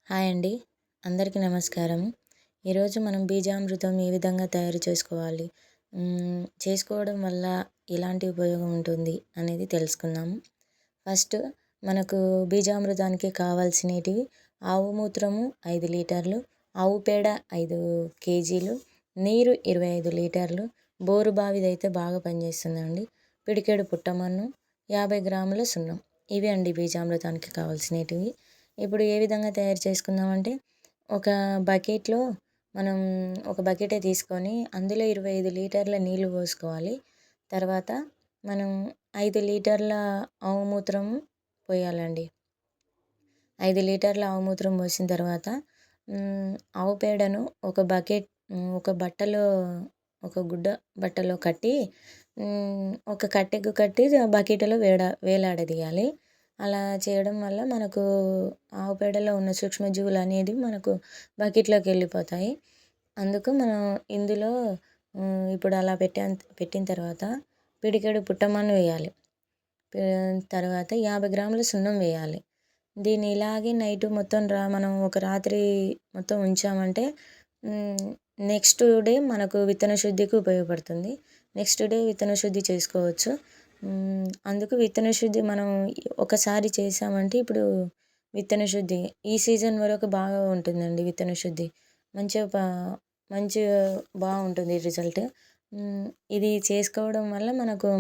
Hi అండి. అందరికీ నమస్కారం. ఈరోజు మనం బీజామృతం ఏ విధంగా తయారు చేసుకోవాలి, చేసుకోవడం వల్ల ఎలాంటి ఉపయోగం ఉంటుంది అనేది తెలుసుకుందాము. ఫస్ట్ మనకు బీజామృతానికి కావాల్సినటివి ఆవు మూత్రము 5 లీటర్లు, ఆవు పేడ 5 కేజీలు, నీరు 25 లీటర్లు, బోరు బావిదైతే బాగా పనిచేస్తుందండి, పిడికెడు పుట్టమన్ను, 50 గ్రాముల సున్నం. ఇవి అండి బీజామృతానికి కావాల్సినటివి. ఇప్పుడు ఏ విధంగా తయారు చేసుకుందామంటే, ఒక బకెట్లో మనం ఒక బకెటే తీసుకొని అందులో 25 లీటర్ల నీళ్ళు పోసుకోవాలి. తర్వాత మనం 5 లీటర్ల ఆవు మూత్రం పోయాలండి. 5 లీటర్ల ఆవు మూత్రం పోసిన తర్వాత ఆవు పేడను ఒక బట్టలో, ఒక గుడ్డ బట్టలో కట్టి ఒక కట్టెకు కట్టి బకెట్లో వేలాడదీయాలి. అలా చేయడం వల్ల మనకు ఆవు పేడలో ఉన్న సూక్ష్మజీవులు అనేది మనకు బకెట్లోకి వెళ్ళిపోతాయి. అందుకు మనం ఇందులో ఇప్పుడు అలా పెట్టిన తర్వాత పిడికెడు పుట్టమన్ను వేయాలి. తర్వాత 50 గ్రాముల సున్నం వేయాలి. దీన్ని ఇలాగే నైట్ మొత్తం మనం ఒక రాత్రి మొత్తం ఉంచామంటే నెక్స్ట్ డే మనకు విత్తన శుద్ధికి ఉపయోగపడుతుంది. నెక్స్ట్ డే విత్తన శుద్ధి చేసుకోవచ్చు. అందుకు విత్తన శుద్ధి మనం ఒకసారి చేసామంటే ఇప్పుడు విత్తన శుద్ధి ఈ సీజన్ వరకు బాగా ఉంటుందండి. విత్తన శుద్ధి మంచిగా బాగుంటుంది రిజల్ట్. ఇది చేసుకోవడం వల్ల మనకు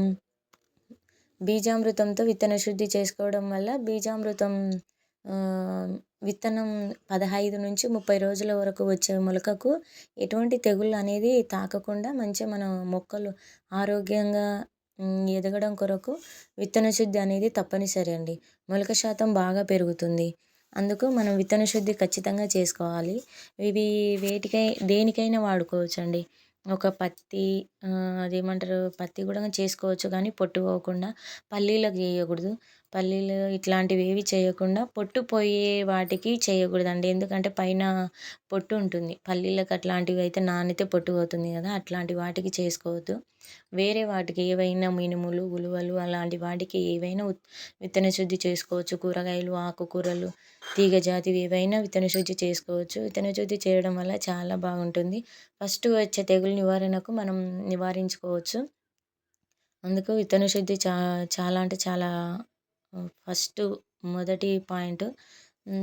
బీజామృతంతో విత్తన శుద్ధి చేసుకోవడం వల్ల బీజామృతం విత్తనం 15 నుంచి 30 రోజుల వరకు వచ్చే మొలకకు ఎటువంటి తెగుళ్ళు అనేది తాకకుండా మంచిగా మన మొక్కలు ఆరోగ్యంగా ఎదగడం కొరకు విత్తన శుద్ధి అనేది తప్పనిసరి అండి. మొలక శాతం బాగా పెరుగుతుంది. అందుకు మనం విత్తన శుద్ధి ఖచ్చితంగా చేసుకోవాలి. ఇవి దేనికైనా వాడుకోవచ్చండి. ఒక పత్తి అదేమంటారు, పత్తి కూడా చేసుకోవచ్చు కానీ పొట్టు పోకుండా. పల్లీలకు చేయకూడదు. పల్లీలు ఇట్లాంటివి ఏవి చేయకుండా పొట్టు పోయే వాటికి చేయకూడదండి. ఎందుకంటే పైన పొట్టు ఉంటుంది. పల్లీలకు అట్లాంటివి అయితే నానితే పొట్టు పోతుంది కదా, అట్లాంటి వాటికి చేసుకోవద్దు. వేరే వాటికి ఏవైనా మినుములు, ఉలువలు అలాంటి వాటికి ఏవైనా విత్తన శుద్ధి చేసుకోవచ్చు. కూరగాయలు, ఆకుకూరలు, తీగజాతివి ఏవైనా విత్తన శుద్ధి చేసుకోవచ్చు. విత్తన శుద్ధి చేయడం వల్ల చాలా బాగుంటుంది. ఫస్ట్ వచ్చే తెగులు నివారణకు మనం నివారించుకోవచ్చు. అందుకు విత్తన శుద్ధి చాలా అంటే చాలా మొదటి పాయింట్.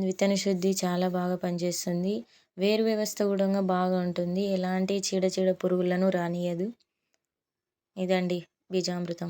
విత్తన శుద్ధి చాలా బాగా పనిచేస్తుంది. వేరు వ్యవస్థ కూడా బాగా ఉంటుంది. ఎలాంటి చీడ పురుగులను రానియదు. ఇదండి బీజామృతం.